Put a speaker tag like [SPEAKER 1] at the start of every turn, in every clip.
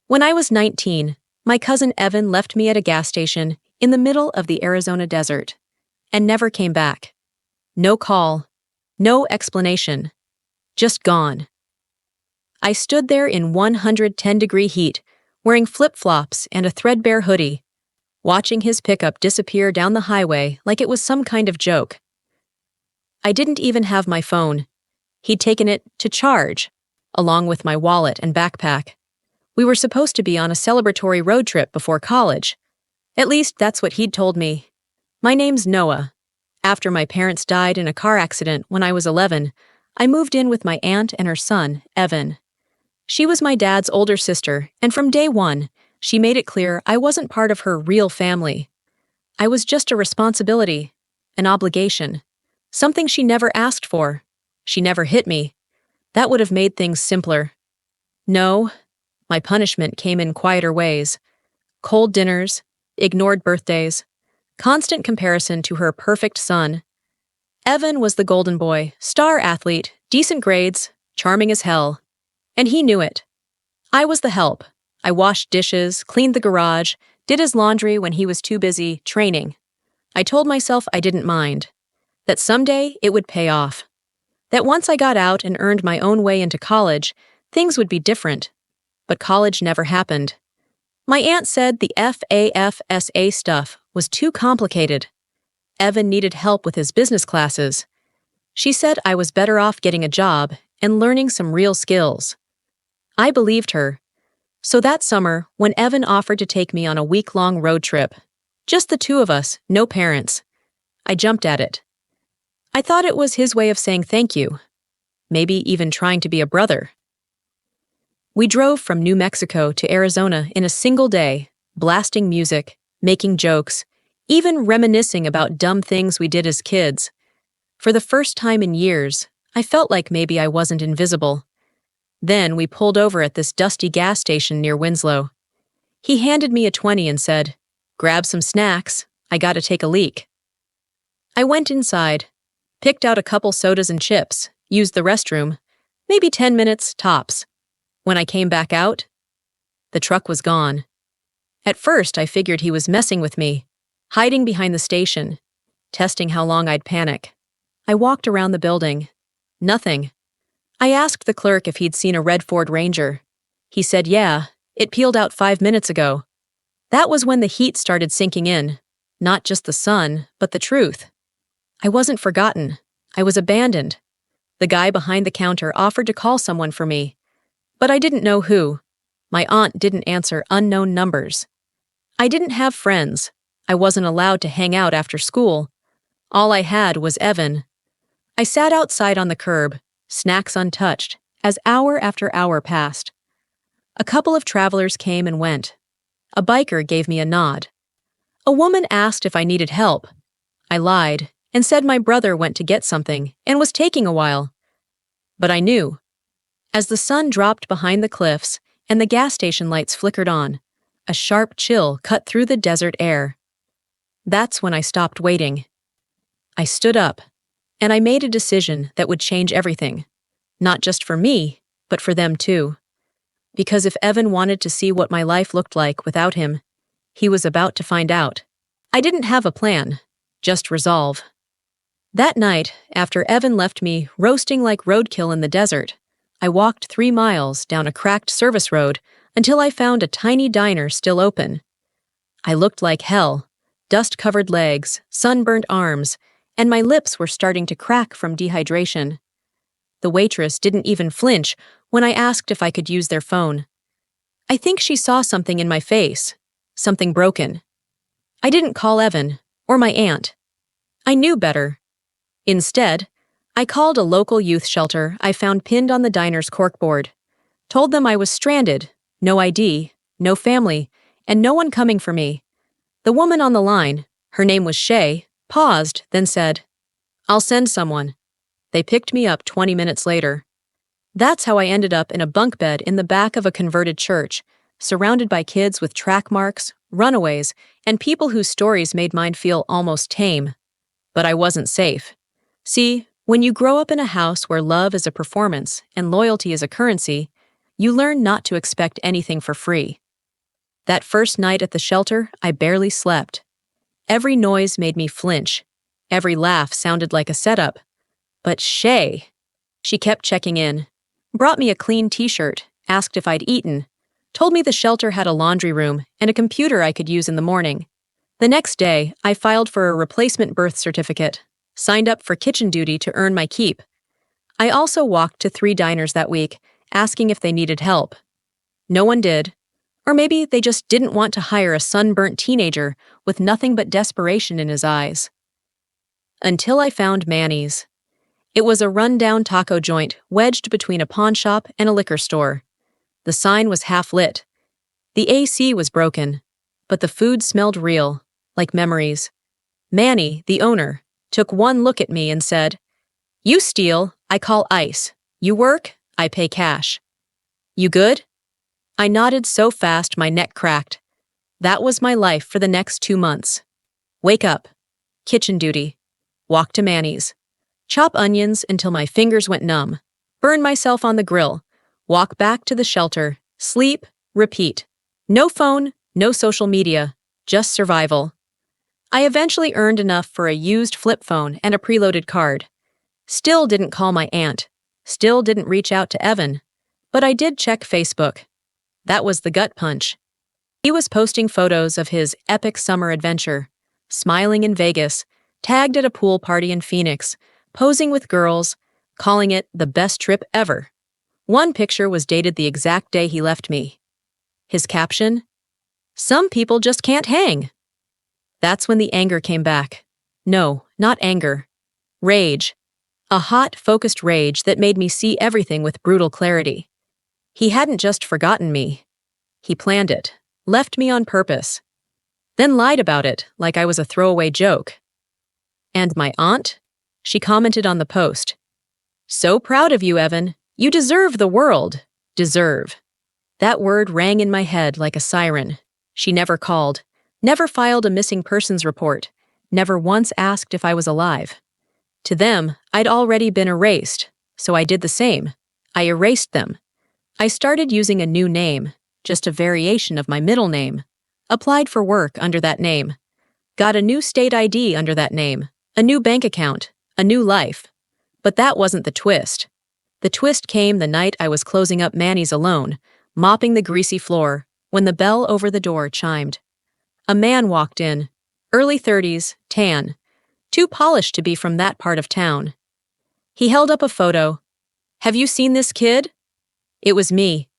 [SPEAKER 1] When I was 19, my cousin Evan left me at a gas station in the middle of the Arizona desert and never came back. No call, no explanation, just gone. I stood there in 110-degree heat, wearing flip-flops and a threadbare hoodie, watching his pickup disappear down the highway like it was some kind of joke. I didn't even have my phone. He'd taken it to charge, along with my wallet and backpack. We were supposed to be on a celebratory road trip before college. At least that's what he'd told me. My name's Noah. After my parents died in a car accident when I was 11, I moved in with my aunt and her son, Evan. She was my dad's older sister, and from day one, she made it clear I wasn't part of her real family. I was just a responsibility, an obligation, something she never asked for. She never hit me. That would have made things simpler. No, my punishment came in quieter ways. Cold dinners, ignored birthdays, constant comparison to her perfect son. Evan was the golden boy, star athlete, decent grades, charming as hell. And he knew it. I was the help. I washed dishes, cleaned the garage, did his laundry when he was too busy training. I told myself I didn't mind, that someday it would pay off, that once I got out and earned my own way into college, things would be different. But college never happened. My aunt said the FAFSA stuff was too complicated. Evan needed help with his business classes. She said I was better off getting a job and learning some real skills. I believed her. So that summer, when Evan offered to take me on a week-long road trip, just the two of us, no parents, I jumped at it. I thought it was his way of saying thank you, maybe even trying to be a brother. We drove from New Mexico to Arizona in a single day, blasting music, making jokes, even reminiscing about dumb things we did as kids. For the first time in years, I felt like maybe I wasn't invisible. Then we pulled over at this dusty gas station near Winslow. He handed me a 20 and said, "Grab some snacks, I gotta take a leak." I went inside, picked out a couple sodas and chips, used the restroom, maybe 10 minutes tops. When I came back out, the truck was gone. At first, I figured he was messing with me, hiding behind the station, testing how long I'd panic. I walked around the building. Nothing. I asked the clerk if he'd seen a red Ford Ranger. He said, yeah, it peeled out 5 minutes ago. That was when the heat started sinking in. Not just the sun, but the truth. I wasn't forgotten. I was abandoned. The guy behind the counter offered to call someone for me, but I didn't know who. My aunt didn't answer unknown numbers. I didn't have friends. I wasn't allowed to hang out after school. All I had was Evan. I sat outside on the curb, snacks untouched, as hour after hour passed. A couple of travelers came and went. A biker gave me a nod. A woman asked if I needed help. I lied and said my brother went to get something and was taking a while. But I knew. As the sun dropped behind the cliffs and the gas station lights flickered on, a sharp chill cut through the desert air. That's when I stopped waiting. I stood up, and I made a decision that would change everything. Not just for me, but for them too. Because if Evan wanted to see what my life looked like without him, he was about to find out. I didn't have a plan, just resolve. That night, after Evan left me roasting like roadkill in the desert, I walked 3 miles down a cracked service road until I found a tiny diner still open. I looked like hell, dust-covered legs, sunburned arms, and my lips were starting to crack from dehydration. The waitress didn't even flinch when I asked if I could use their phone. I think she saw something in my face, something broken. I didn't call Evan or my aunt. I knew better. Instead, I called a local youth shelter I found pinned on the diner's corkboard, told them I was stranded, no ID, no family, and no one coming for me. The woman on the line, her name was Shay, paused, then said, "I'll send someone." They picked me up 20 minutes later. That's how I ended up in a bunk bed in the back of a converted church, surrounded by kids with track marks, runaways, and people whose stories made mine feel almost tame. But I wasn't safe. See, when you grow up in a house where love is a performance and loyalty is a currency, You learn not to expect anything for free. That first night at the shelter, I barely slept. Every noise made me flinch. Every laugh sounded like a setup. But Shay, she kept checking in, brought me a clean t-shirt, asked if I'd eaten, told me the shelter had a laundry room and a computer I could use in the morning. The next day, I filed for a replacement birth certificate, signed up for kitchen duty to earn my keep. I also walked to 3 diners that week, asking if they needed help. No one did. Or maybe they just didn't want to hire a sunburnt teenager with nothing but desperation in his eyes. Until I found Manny's. It was a run-down taco joint wedged between a pawn shop and a liquor store. The sign was half-lit. The AC was broken, but the food smelled real, like memories. Manny, the owner, took one look at me and said, "You steal, I call ICE. You work, I pay cash. You good?" I nodded so fast my neck cracked. That was my life for the next 2 months. Wake up. Kitchen duty. Walk to Manny's. Chop onions until my fingers went numb. Burn myself on the grill. Walk back to the shelter. Sleep. Repeat. No phone, no social media. Just survival. I eventually earned enough for a used flip phone and a preloaded card. Still didn't call my aunt. Still didn't reach out to Evan. But I did check Facebook. That was the gut punch. He was posting photos of his epic summer adventure, smiling in Vegas, tagged at a pool party in Phoenix, posing with girls, calling it the best trip ever. One picture was dated the exact day he left me. His caption? "Some people just can't hang." That's when the anger came back. No, not anger. Rage. A hot, focused rage that made me see everything with brutal clarity. He hadn't just forgotten me. He planned it, left me on purpose, then lied about it like I was a throwaway joke. And my aunt? She commented on the post. "So proud of you, Evan. You deserve the world." Deserve. That word rang in my head like a siren. She never called, never filed a missing persons report, never once asked if I was alive. To them, I'd already been erased, so I did the same. I erased them. I started using a new name, just a variation of my middle name. Applied for work under that name. Got a new state ID under that name, a new bank account, a new life. But that wasn't the twist. The twist came the night I was closing up Manny's alone, mopping the greasy floor, when the bell over the door chimed. A man walked in, early 30s, tan, too polished to be from that part of town. He held up a photo. "Have you seen this kid?" It was me.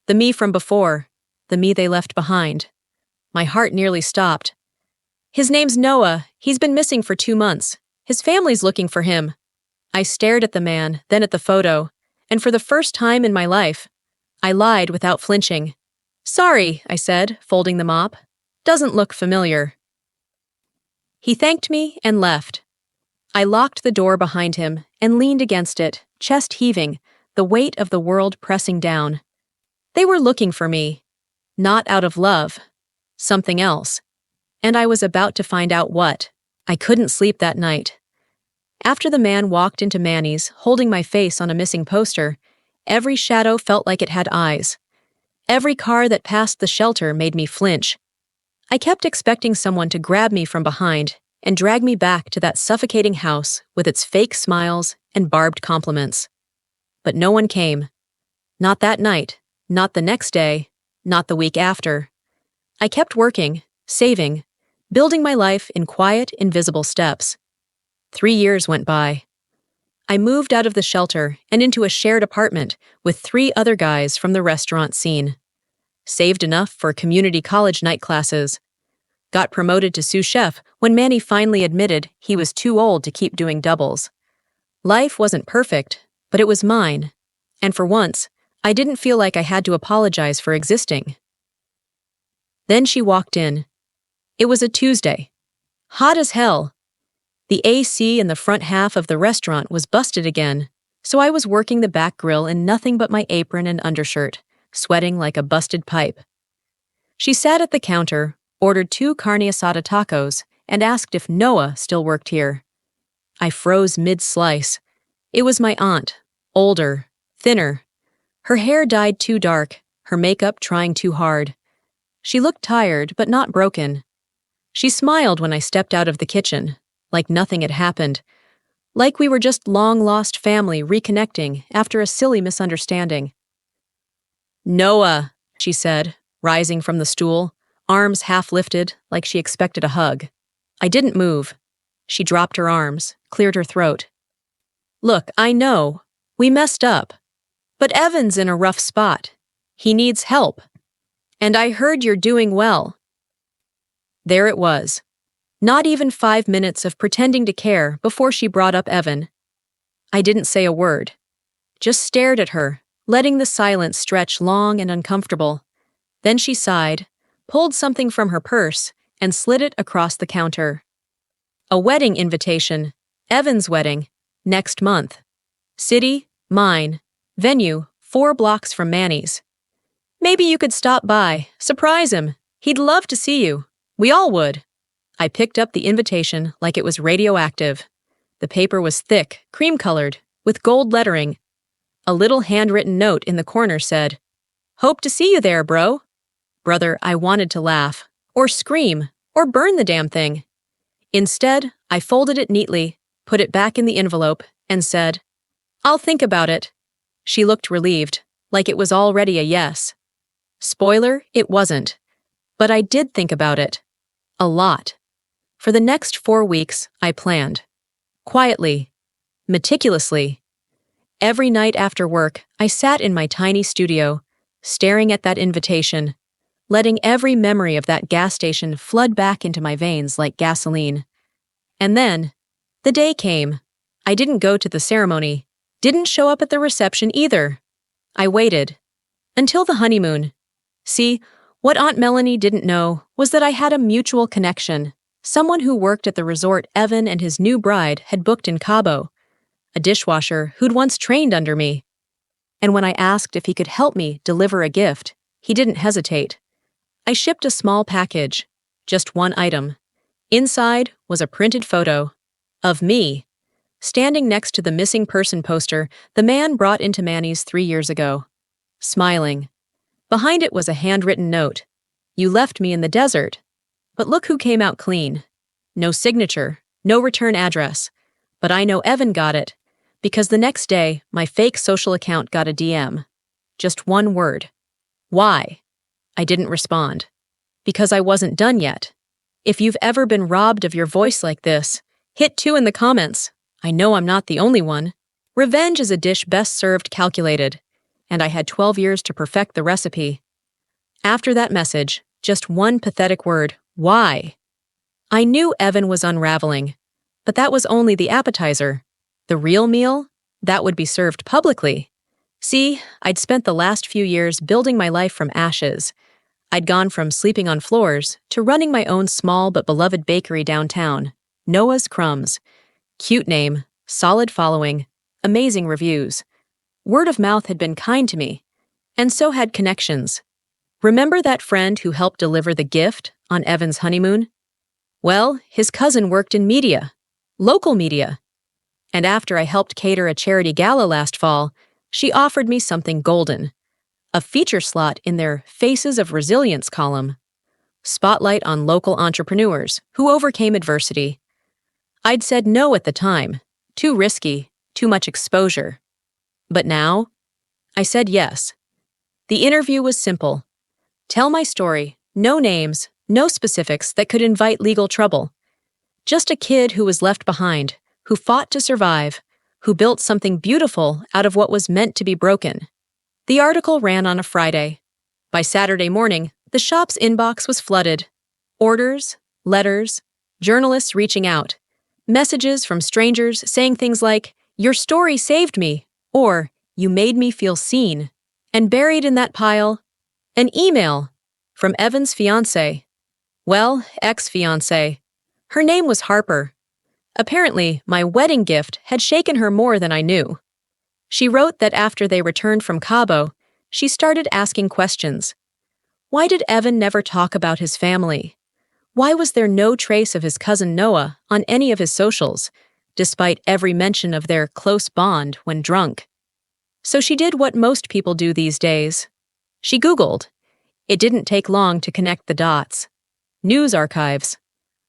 [SPEAKER 1] The me from before. The me they left behind. My heart nearly stopped. "His name's Noah. He's been missing for 2 months. His family's looking for him." I stared at the man, then at the photo, and for the first time in my life, I lied without flinching. "Sorry," I said, folding the mop. "Doesn't look familiar." He thanked me and left. I locked the door behind him and leaned against it, chest heaving, the weight of the world pressing down. They were looking for me. Not out of love. Something else. And I was about to find out what. I couldn't sleep that night. After the man walked into Manny's, holding my face on a missing poster, every shadow felt like it had eyes. Every car that passed the shelter made me flinch. I kept expecting someone to grab me from behind and drag me back to that suffocating house with its fake smiles and barbed compliments. But no one came. Not that night, not the next day, not the week after. I kept working, saving, building my life in quiet, invisible steps. 3 years went by. I moved out of the shelter and into a shared apartment with 3 other guys from the restaurant scene. Saved enough for community college night classes. Got promoted to sous chef when Manny finally admitted he was too old to keep doing doubles. Life wasn't perfect, but it was mine. And for once, I didn't feel like I had to apologize for existing. Then she walked in. It was a Tuesday. Hot as hell. The AC in the front half of the restaurant was busted again, so I was working the back grill in nothing but my apron and undershirt, sweating like a busted pipe. She sat at the counter, ordered 2 carne asada tacos, and asked if Noah still worked here. I froze mid-slice. It was my aunt, older, thinner. Her hair dyed too dark, her makeup trying too hard. She looked tired, but not broken. She smiled when I stepped out of the kitchen, like nothing had happened, like we were just long-lost family reconnecting after a silly misunderstanding. "Noah," she said, rising from the stool, arms half lifted like she expected a hug. I didn't move. She dropped her arms, cleared her throat. "Look, I know. We messed up. But Evan's in a rough spot. He needs help. And I heard you're doing well." There it was. Not even 5 minutes of pretending to care before she brought up Evan. I didn't say a word. Just stared at her, letting the silence stretch long and uncomfortable. Then she sighed, pulled something from her purse, and slid it across the counter. A wedding invitation. Evan's wedding. Next month. City, mine. Venue, 4 blocks from Manny's. "Maybe you could stop by, surprise him. He'd love to see you. We all would." I picked up the invitation like it was radioactive. The paper was thick, cream-colored, with gold lettering. A little handwritten note in the corner said, "Hope to see you there, bro." Brother, I wanted to laugh, or scream, or burn the damn thing. Instead, I folded it neatly, put it back in the envelope, and said, "I'll think about it." She looked relieved, like it was already a yes. Spoiler, it wasn't. But I did think about it. A lot. For the next 4 weeks, I planned. Quietly. Meticulously. Every night after work, I sat in my tiny studio, staring at that invitation, letting every memory of that gas station flood back into my veins like gasoline. And then, the day came. I didn't go to the ceremony, didn't show up at the reception either. I waited. Until the honeymoon. See, what Aunt Melanie didn't know was that I had a mutual connection, someone who worked at the resort Evan and his new bride had booked in Cabo, a dishwasher who'd once trained under me. And when I asked if he could help me deliver a gift, he didn't hesitate. I shipped a small package, just one item. Inside was a printed photo of me, standing next to the missing person poster the man brought into Manny's 3 years ago, smiling. Behind it was a handwritten note. "You left me in the desert. But look who came out clean. No signature, no return address. But I know Evan got it, because the next day, my fake social account got a DM. Just one word. Why? I didn't respond. Because I wasn't done yet. If you've ever been robbed of your voice like this, hit 2 in the comments. I know I'm not the only one. Revenge is a dish best served calculated, and I had 12 years to perfect the recipe. After that message, just one pathetic word, why? I knew Evan was unraveling, but that was only the appetizer. The real meal? That would be served publicly. See, I'd spent the last few years building my life from ashes. I'd gone from sleeping on floors to running my own small but beloved bakery downtown, Noah's Crumbs. Cute name, solid following, amazing reviews. Word of mouth had been kind to me, and so had connections. Remember that friend who helped deliver the gift on Evan's honeymoon? Well, his cousin worked in media, local media. And after I helped cater a charity gala last fall, she offered me something golden. A feature slot in their Faces of Resilience column. Spotlight on local entrepreneurs who overcame adversity. I'd said no at the time. Too risky, too much exposure. But now, I said yes. The interview was simple. Tell my story, no names, no specifics that could invite legal trouble. Just a kid who was left behind, who fought to survive, who built something beautiful out of what was meant to be broken. The article ran on a Friday. By Saturday morning, the shop's inbox was flooded. Orders, letters, journalists reaching out, messages from strangers saying things like, "Your story saved me," or "You made me feel seen." And buried in that pile, an email from Evan's fiancée. Well, ex-fiancée. Her name was Harper. Apparently, my wedding gift had shaken her more than I knew. She wrote that after they returned from Cabo, she started asking questions. Why did Evan never talk about his family? Why was there no trace of his cousin Noah on any of his socials, despite every mention of their close bond when drunk? So she did what most people do these days. She Googled. It didn't take long to connect the dots. News archives.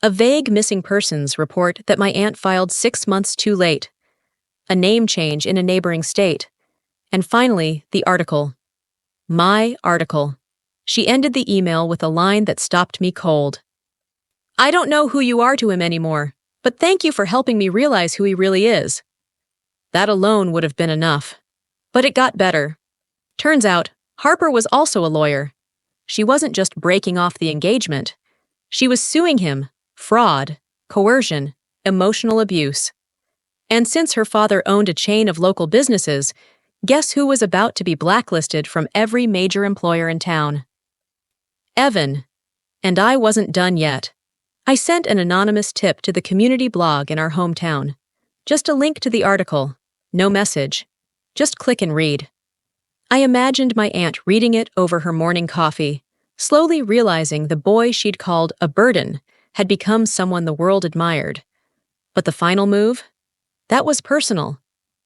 [SPEAKER 1] A vague missing persons report that my aunt filed 6 months too late. A name change in a neighboring state. And finally, the article. My article. She ended the email with a line that stopped me cold. I don't know who you are to him anymore, but thank you for helping me realize who he really is. That alone would have been enough. But it got better. Turns out, Harper was also a lawyer. She wasn't just breaking off the engagement. She was suing him. Fraud, coercion, emotional abuse. And since her father owned a chain of local businesses, guess who was about to be blacklisted from every major employer in town? Evan. And I wasn't done yet. I sent an anonymous tip to the community blog in our hometown. Just a link to the article. No message. Just click and read. I imagined my aunt reading it over her morning coffee, slowly realizing the boy she'd called a burden had become someone the world admired. But the final move? That was personal.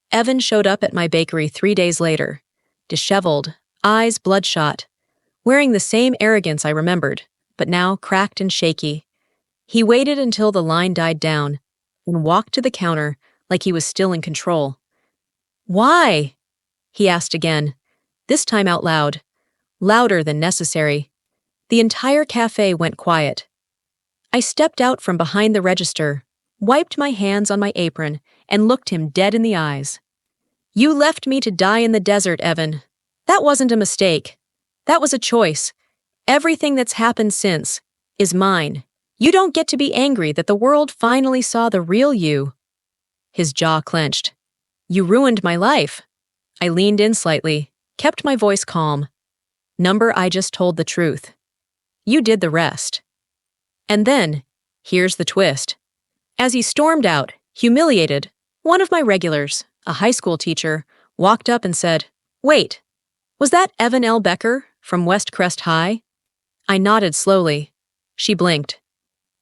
[SPEAKER 1] Evan showed up at my bakery 3 days later, disheveled, eyes bloodshot, wearing the same arrogance I remembered, but now cracked and shaky. He waited until the line died down and walked to the counter like he was still in control. Why? He asked again, this time out loud, louder than necessary. The entire cafe went quiet. I stepped out from behind the register, wiped my hands on my apron, and looked him dead in the eyes. You left me to die in the desert, Evan. That wasn't a mistake. That was a choice. Everything that's happened since is mine. You don't get to be angry that the world finally saw the real you. His jaw clenched. You ruined my life. I leaned in slightly, kept my voice calm. Number, I just told the truth. You did the rest. And then, here's the twist. As he stormed out, humiliated, one of my regulars, a high school teacher, walked up and said, Wait, was that Evan L. Becker from West Crest High? I nodded slowly. She blinked,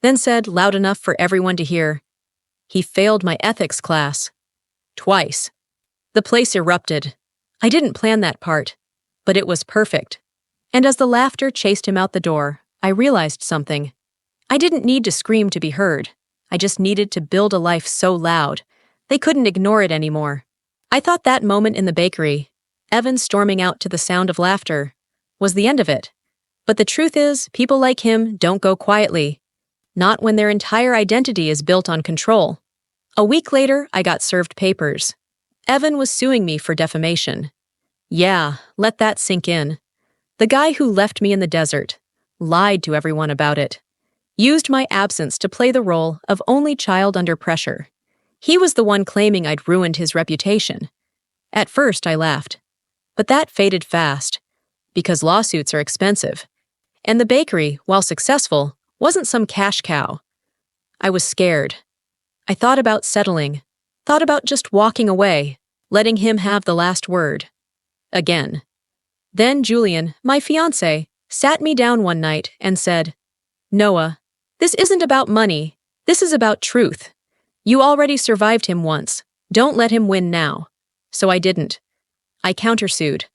[SPEAKER 1] then said loud enough for everyone to hear, He failed my ethics class. Twice. The place erupted. I didn't plan that part, but it was perfect. And as the laughter chased him out the door, I realized something. I didn't need to scream to be heard. I just needed to build a life so loud, they couldn't ignore it anymore. I thought that moment in the bakery, Evan storming out to the sound of laughter, was the end of it. But the truth is, people like him don't go quietly. Not when their entire identity is built on control. A week later, I got served papers. Evan was suing me for defamation. Yeah, let that sink in. The guy who left me in the desert, lied to everyone about it, used my absence to play the role of only child under pressure. He was the one claiming I'd ruined his reputation. At first, I laughed. But that faded fast, because lawsuits are expensive. And the bakery, while successful, wasn't some cash cow. I was scared. I thought about settling, thought about just walking away, letting him have the last word. Again. Then Julian, my fiancé, sat me down one night and said, Noah, this isn't about money. This is about truth. You already survived him once. Don't let him win now. So I didn't. I countersued.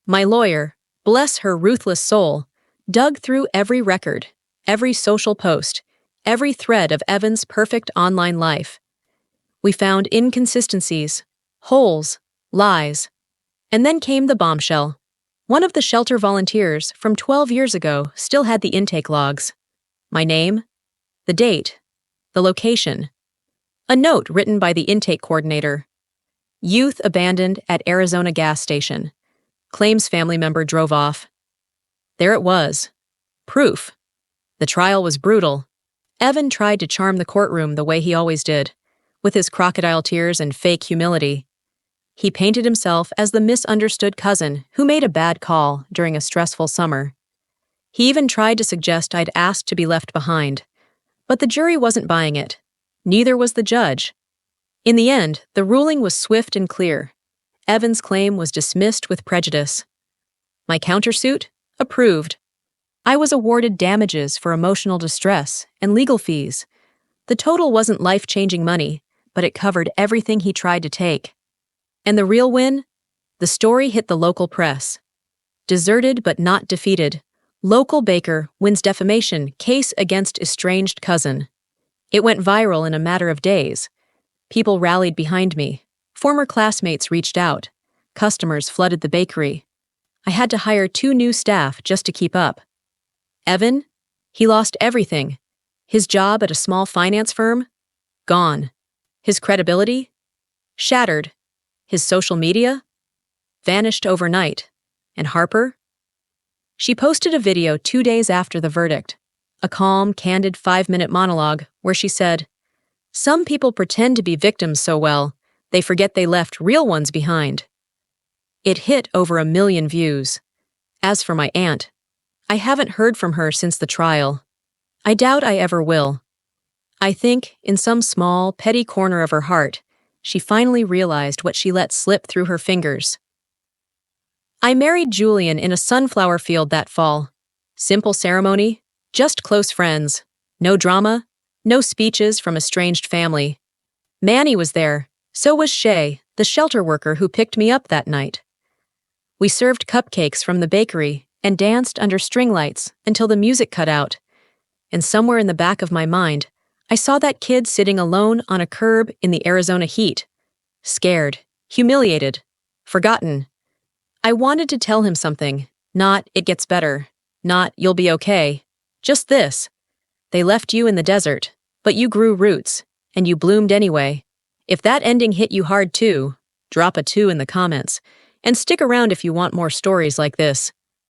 [SPEAKER 1] My lawyer, bless her ruthless soul, dug through every record, every social post, every thread of Evan's perfect online life. We found inconsistencies, holes, lies. And then came the bombshell. One of the shelter volunteers from 12 years ago still had the intake logs. My name, the date, the location. A note written by the intake coordinator. Youth abandoned at Arizona gas station. Claims family member drove off. There it was. Proof. The trial was brutal. Evan tried to charm the courtroom the way he always did, with his crocodile tears and fake humility. He painted himself as the misunderstood cousin who made a bad call during a stressful summer. He even tried to suggest I'd asked to be left behind, but the jury wasn't buying it. Neither was the judge. In the end, the ruling was swift and clear. Evan's claim was dismissed with prejudice. My countersuit? Approved. I was awarded damages for emotional distress and legal fees. The total wasn't life-changing money, but it covered everything he tried to take. And the real win? The story hit the local press. Deserted but not defeated. Local baker wins defamation case against estranged cousin. It went viral in a matter of days. People rallied behind me. Former classmates reached out. Customers flooded the bakery. I had to hire 2 new staff just to keep up. Evan? He lost everything. His job at a small finance firm? Gone. His credibility? Shattered. His social media? Vanished overnight. And Harper? She posted a video 2 days after the verdict. A calm, candid 5-minute monologue where she said, "Some people pretend to be victims so well, they forget they left real ones behind." It hit over 1 million views. As for my aunt, I haven't heard from her since the trial. I doubt I ever will. I think, in some small, petty corner of her heart, she finally realized what she let slip through her fingers. I married Julian in a sunflower field that fall. Simple ceremony, just close friends. No drama, no speeches from estranged family. Manny was there, so was Shay, the shelter worker who picked me up that night. We served cupcakes from the bakery and danced under string lights until the music cut out. And somewhere in the back of my mind, I saw that kid sitting alone on a curb in the Arizona heat. Scared, humiliated, forgotten. I wanted to tell him something, not "it gets better," not "you'll be okay." Just this: they left you in the desert, but you grew roots, and you bloomed anyway. If that ending hit you hard too, drop a 2 in the comments, and stick around if you want more stories like this.